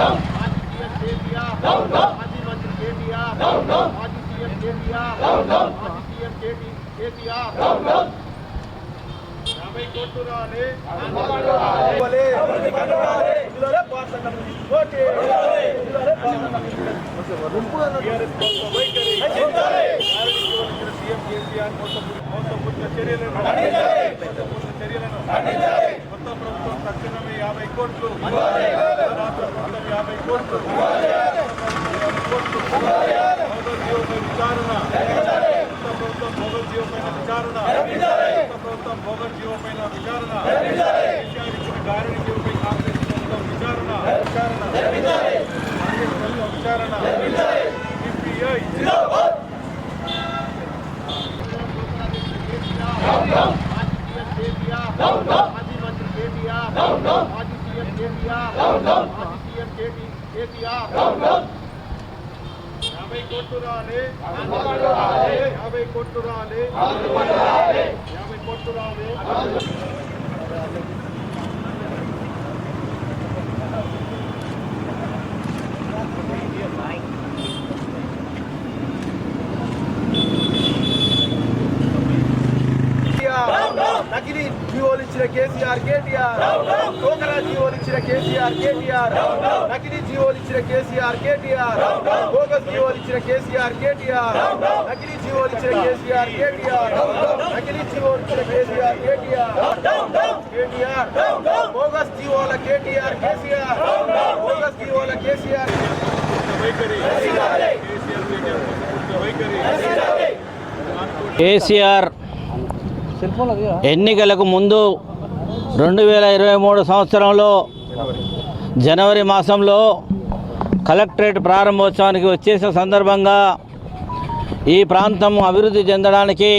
మాజీ మంత్రి కేటీఆర్, మాజీ సీఎం కేటీఆర్, మాజీ సీఎం కేటీఆర్ 50 కోట్లు రాలే సీఎం కేసీఆర్ మోసపూరిత చర్యలను కొత్త ప్రభుత్వం తక్షణమే 50 కోట్లు, రాష్ట్ర ప్రభుత్వం 50 కోట్లు, విచారణ, కొత్త ప్రభుత్వం మొగల్ జీవో పైన విచారణ, కొత్త ప్రభుత్వం మొగల్ జీవో పైన విచారణ, గారడి జీవోపై కాంగ్రెస్ ప్రభుత్వం విచారణ, విచారణ మాజీ మంత్రి కేటీఆర్, మాజీ సీఎం కేటీఆర్, మాజీ సీఎం కేటీఆర్ 50 కోట్లు రాలే 50 కోట్లు రాలే 50 కోట్లు రాలే నకిలీ జీవోలు ఇచ్చిన కేసీఆర్ కేటీఆర్, టోకరా జీవోలు ఇచ్చిన కేసీఆర్ కేటీఆర్, నకిలీ జీవోలు ఇచ్చిన కేసీఆర్ కేటీఆర్, బోగస్ జీవోలు ఇచ్చిన కేసీఆర్ కేటీఆర్, నకిలీ జీవోలు ఇచ్చిన కేసీఆర్ కేటీఆర్, నకిలీ జీవోలు ఇచ్చిన కేసీఆర్ కేటీఆర్, బోగస్ జీవోల కేటీఆర్ కేసీఆర్, బోగస్ జీవోల కేసీఆర్ కేసీఆర్ ఎన్నికలకు ముందు 2023 సంవత్సరంలో జనవరి మాసంలో కలెక్టరేట్ ప్రారంభోత్సవానికి వచ్చేసిన సందర్భంగా ఈ ప్రాంతం అభివృద్ధి చెందడానికి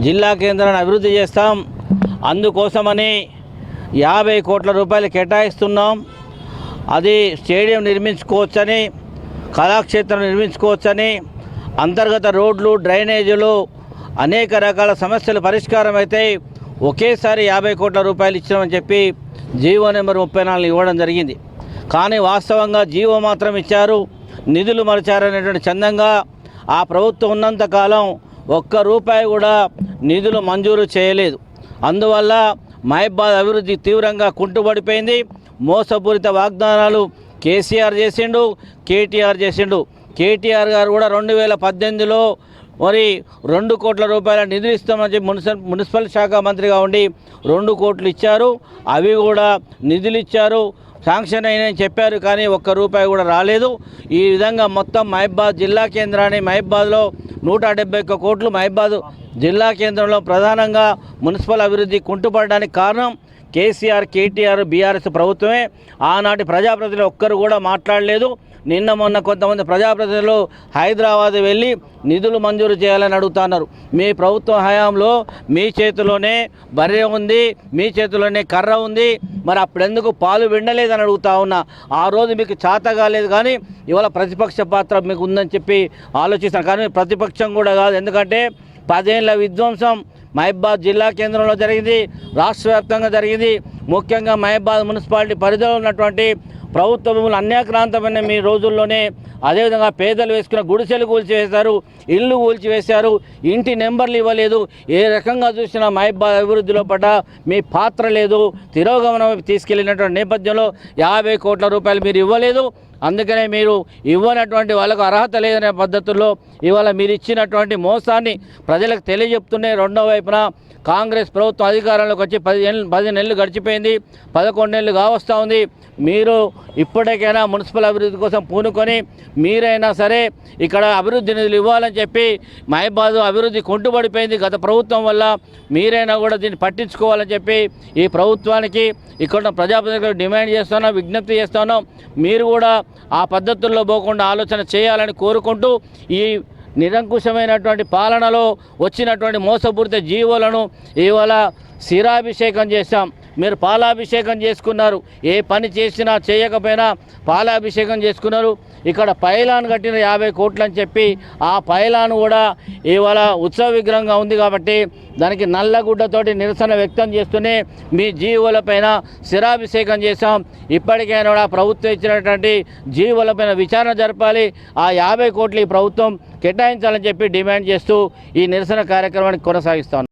జిల్లా కేంద్రాన్ని అభివృద్ధి చేస్తాం, అందుకోసమని 50 కోట్ల రూపాయలు కేటాయిస్తున్నాం, అది స్టేడియం నిర్మించుకోవచ్చని, కళాక్షేత్రం నిర్మించుకోవచ్చని, అంతర్గత రోడ్లు, డ్రైనేజీలు, అనేక రకాల సమస్యలు పరిష్కారం అయితే ఒకేసారి 50 కోట్ల రూపాయలు ఇచ్చామని చెప్పి జీవో నెంబర్ 34 ఇవ్వడం జరిగింది. కానీ వాస్తవంగా జీవో మాత్రం ఇచ్చారు, నిధులు మరచారనేటువంటి చందంగా ఆ ప్రభుత్వం ఉన్నంతకాలం ఒక్క రూపాయి కూడా నిధులు మంజూరు చేయలేదు. అందువల్ల మహబాద్ అభివృద్ధి తీవ్రంగా కుంటుపడిపోయింది. మోసపూరిత వాగ్దానాలు కేసీఆర్ చేసిండు, కేటీఆర్ చేసిండు. కేటీఆర్ గారు కూడా 2018లో మరి 2 కోట్ల రూపాయల నిధులు ఇస్తామని చెప్పి మున్సిపల్ శాఖ మంత్రిగా ఉండి 2 కోట్లు ఇచ్చారు. అవి కూడా నిధులు ఇచ్చారు, శాంక్షన్ అయినాయని చెప్పారు, కానీ ఒక్క రూపాయి కూడా రాలేదు. ఈ విధంగా మొత్తం మహబాద్ జిల్లా కేంద్రాన్ని, మహబాద్లో 171 కోట్లు మహబాద్ జిల్లా కేంద్రంలో ప్రధానంగా మున్సిపల్ అభివృద్ధి కుంటుపడడానికి కారణం కేసీఆర్, కేటీఆర్, బీఆర్ఎస్ ప్రభుత్వమే. ఆనాటి ప్రజాప్రతినిధులు ఒక్కరు కూడా మాట్లాడలేదు. నిన్న మొన్న కొంతమంది ప్రజాప్రతినిధులు హైదరాబాద్ వెళ్ళి నిధులు మంజూరు చేయాలని అడుగుతున్నారు. మీ ప్రభుత్వ హయాంలో మీ చేతిలోనే బర్రె ఉంది, మీ చేతిలోనే కర్ర ఉంది, మరి అప్పుడెందుకు పాలు విండలేదని అడుగుతా ఉన్నా. ఆ రోజు మీకు చేత కాలేదు, కానీ ఇవాళ ప్రతిపక్ష పాత్ర మీకు ఉందని చెప్పి ఆలోచిస్తాను. కానీ ప్రతిపక్షం కూడా కాదు, ఎందుకంటే 10 ఏళ్ల విధ్వంసం మహబాద్ జిల్లా కేంద్రంలో జరిగింది, రాష్ట్ర వ్యాప్తంగా జరిగింది. ముఖ్యంగా మహబాద్ మున్సిపాలిటీ పరిధిలో ఉన్నటువంటి ప్రభుత్వ భూములు అన్యాక్రాంతమైన మీ రోజుల్లోనే అదేవిధంగా పేదలు వేసుకున్న గుడిసెలు కూల్చివేశారు, ఇళ్ళు కూల్చివేశారు, ఇంటి నెంబర్లు ఇవ్వలేదు. ఏ రకంగా చూసినా మహబాద్ అభివృద్ధిలో పడ్డ మీ పాత్ర లేదు. తిరోగమనం తీసుకెళ్లినటువంటి నేపథ్యంలో 50 కోట్ల రూపాయలు మీరు ఇవ్వలేదు. అందుకనే మీరు ఇవ్వనటువంటి వాళ్ళకు అర్హత లేదనే పద్ధతుల్లో ఇవాళ మీరు ఇచ్చినటువంటి మోసాన్ని ప్రజలకు తెలియజెప్తూనే రెండో వైపున కాంగ్రెస్ ప్రభుత్వం అధికారంలోకి వచ్చి 10 నెలలు గడిచిపోయింది, 11 నెలలు కావస్తూ ఉంది. మీరు ఇప్పటికైనా మున్సిపల్ అభివృద్ధి కోసం పూనుకొని మీరైనా సరే ఇక్కడ అభివృద్ధి నిధులు ఇవ్వాలని చెప్పి మహబాద్ అభివృద్ధి కుంటుపడిపోయింది గత ప్రభుత్వం వల్ల. మీరైనా కూడా దీన్ని పట్టించుకోవాలని చెప్పి ఈ ప్రభుత్వానికి ఇక్కడ ప్రజాప్రతినిధులకు డిమాండ్ చేస్తున్నాం, విజ్ఞప్తి చేస్తున్నాం. మీరు కూడా ఆ పద్ధతుల్లో పోకుండా ఆలోచన చేయాలని కోరుకుంటూ ఈ నిరంకుశమైనటువంటి పాలనలో వచ్చినటువంటి మోసపూరిత జీవోలను ఇవాళ శిరాభిషేకం చేశాం. మీరు పాలాభిషేకం చేసుకున్నారు. ఏ పని చేసినా చేయకపోయినా పాలాభిషేకం చేసుకున్నారు. ఇక్కడ పైలాన్ కట్టిన 50 కోట్లు అని చెప్పి ఆ పైలాన్ కూడా ఇవాళ ఉత్సవ విగ్రహంగా ఉంది కాబట్టి దానికి నల్లగుడ్డతోటి నిరసన వ్యక్తం చేస్తూనే మీ జీవోలపైన శిరాభిషేకం చేశాం. ఇప్పటికైనా కూడా ప్రభుత్వం ఇచ్చినటువంటి జీవోలపైన విచారణ జరపాలి. ఆ 50 కోట్లు ఈ ప్రభుత్వం కేటాయించాలని చెప్పి డిమాండ్ చేస్తూ ఈ నిరసన కార్యక్రమాన్ని కొనసాగిస్తాం.